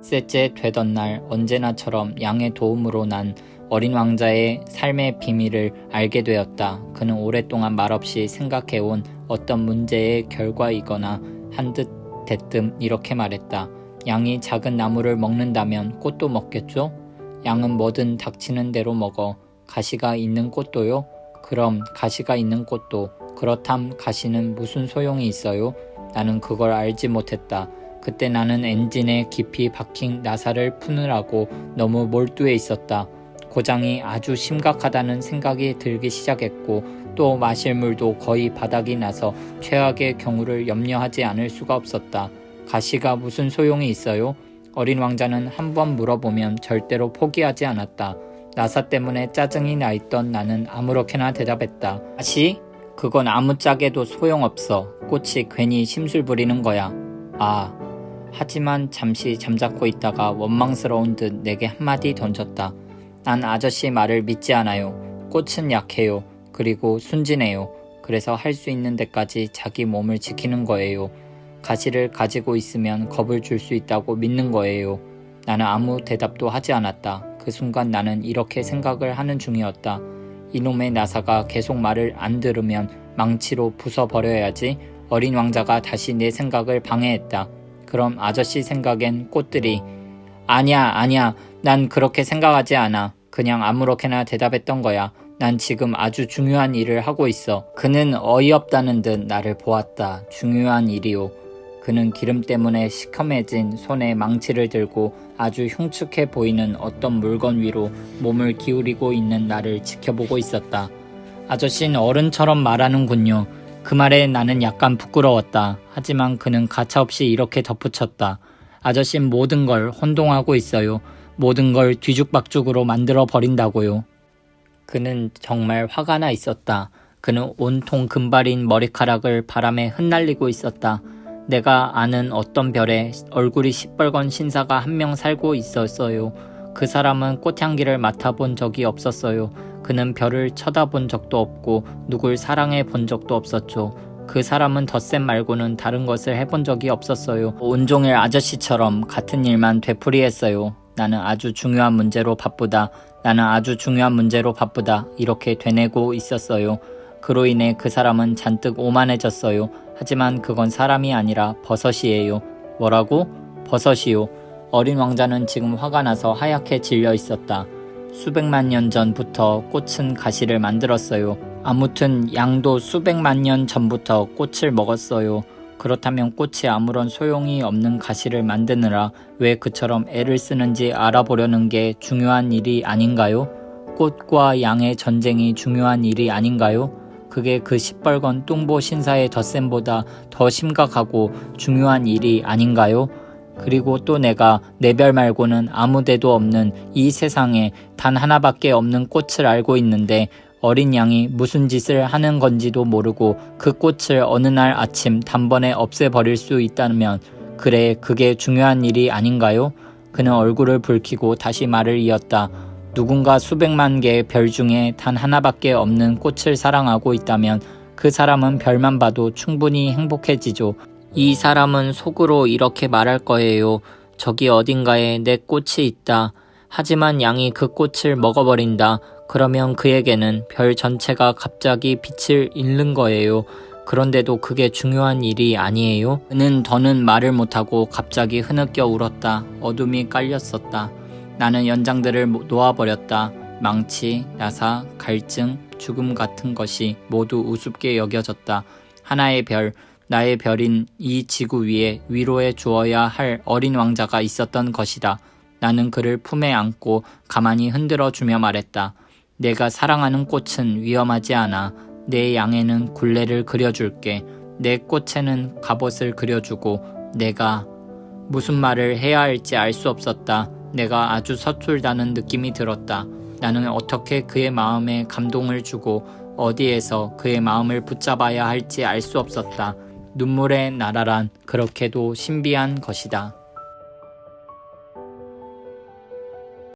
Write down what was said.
셋째 되던 날 언제나처럼 양의 도움으로 난 어린 왕자의 삶의 비밀을 알게 되었다. 그는 오랫동안 말없이 생각해온 어떤 문제의 결과이거나 한 듯 대뜸 이렇게 말했다. 양이 작은 나무를 먹는다면 꽃도 먹겠죠? 양은 뭐든 닥치는 대로 먹어. 가시가 있는 꽃도요? 그럼 가시가 있는 꽃도. 그렇담 가시는 무슨 소용이 있어요? 나는 그걸 알지 못했다. 그때 나는 엔진에 깊이 박힌 나사를 푸느라고 너무 몰두해 있었다. 고장이 아주 심각하다는 생각이 들기 시작했고 또 마실 물도 거의 바닥이 나서 최악의 경우를 염려하지 않을 수가 없었다. 가시가 무슨 소용이 있어요? 어린 왕자는 한 번 물어보면 절대로 포기하지 않았다. 나사 때문에 짜증이 나 있던 나는 아무렇게나 대답했다. 가시? 그건 아무짝에도 소용없어. 꽃이 괜히 심술 부리는 거야. 아. 하지만 잠시 잠자코 있다가 원망스러운 듯 내게 한마디 던졌다. 난 아저씨 말을 믿지 않아요. 꽃은 약해요. 그리고 순진해요. 그래서 할 수 있는 데까지 자기 몸을 지키는 거예요. 가시를 가지고 있으면 겁을 줄 수 있다고 믿는 거예요. 나는 아무 대답도 하지 않았다. 그 순간 나는 이렇게 생각을 하는 중이었다. 이놈의 나사가 계속 말을 안 들으면 망치로 부숴버려야지. 어린 왕자가 다시 내 생각을 방해했다. 그럼 아저씨 생각엔 꽃들이 아니야. 난 그렇게 생각하지 않아. 그냥 아무렇게나 대답했던 거야. 난 지금 아주 중요한 일을 하고 있어. 그는 어이없다는 듯 나를 보았다. 중요한 일이요. 그는 기름 때문에 시커매진 손에 망치를 들고 아주 흉측해 보이는 어떤 물건 위로 몸을 기울이고 있는 나를 지켜보고 있었다. 아저씨는 어른처럼 말하는군요. 그 말에 나는 약간 부끄러웠다. 하지만 그는 가차없이 이렇게 덧붙였다. 아저씨는 모든 걸 혼동하고 있어요. 모든 걸 뒤죽박죽으로 만들어 버린다고요. 그는 정말 화가 나 있었다. 그는 온통 금발인 머리카락을 바람에 흩날리고 있었다. 내가 아는 어떤 별에 얼굴이 시뻘건 신사가 한 명 살고 있었어요. 그 사람은 꽃향기를 맡아본 적이 없었어요. 그는 별을 쳐다본 적도 없고 누굴 사랑해 본 적도 없었죠. 그 사람은 덧셈 말고는 다른 것을 해본 적이 없었어요. 온종일 아저씨처럼 같은 일만 되풀이했어요. 나는 아주 중요한 문제로 바쁘다. 이렇게 되뇌고 있었어요. 그로 인해 그 사람은 잔뜩 오만해졌어요. 하지만 그건 사람이 아니라 버섯이에요. 뭐라고? 버섯이요. 어린 왕자는 지금 화가 나서 하얗게 질려 있었다. 수백만 년 전부터 꽃은 가시를 만들었어요. 아무튼 양도 수백만 년 전부터 꽃을 먹었어요. 그렇다면 꽃이 아무런 소용이 없는 가시를 만드느라 왜 그처럼 애를 쓰는지 알아보려는 게 중요한 일이 아닌가요? 꽃과 양의 전쟁이 중요한 일이 아닌가요? 그게 그 시뻘건 뚱보 신사의 덧셈보다 더 심각하고 중요한 일이 아닌가요? 그리고 또 내가 내 별 말고는 아무 데도 없는 이 세상에 단 하나밖에 없는 꽃을 알고 있는데 어린 양이 무슨 짓을 하는 건지도 모르고 그 꽃을 어느 날 아침 단번에 없애버릴 수 있다면 그래, 그게 중요한 일이 아닌가요? 그는 얼굴을 붉히고 다시 말을 이었다. 누군가 수백만 개의 별 중에 단 하나밖에 없는 꽃을 사랑하고 있다면 그 사람은 별만 봐도 충분히 행복해지죠. 이 사람은 속으로 이렇게 말할 거예요. 저기 어딘가에 내 꽃이 있다. 하지만 양이 그 꽃을 먹어버린다. 그러면 그에게는 별 전체가 갑자기 빛을 잃는 거예요. 그런데도 그게 중요한 일이 아니에요? 그는 더는 말을 못하고 갑자기 흐느껴 울었다. 어둠이 깔렸었다. 나는 연장들을 놓아버렸다. 망치, 나사, 갈증, 죽음 같은 것이 모두 우습게 여겨졌다. 하나의 별, 나의 별인 이 지구 위에 위로해 주어야 할 어린 왕자가 있었던 것이다. 나는 그를 품에 안고 가만히 흔들어 주며 말했다. 내가 사랑하는 꽃은 위험하지 않아. 내 양에는 굴레를 그려줄게. 내 꽃에는 갑옷을 그려주고 내가 무슨 말을 해야 할지 알 수 없었다. 내가 아주 서툴다는 느낌이 들었다. 나는 어떻게 그의 마음에 감동을 주고 어디에서 그의 마음을 붙잡아야 할지 알 수 없었다. 눈물의 나라란 그렇게도 신비한 것이다.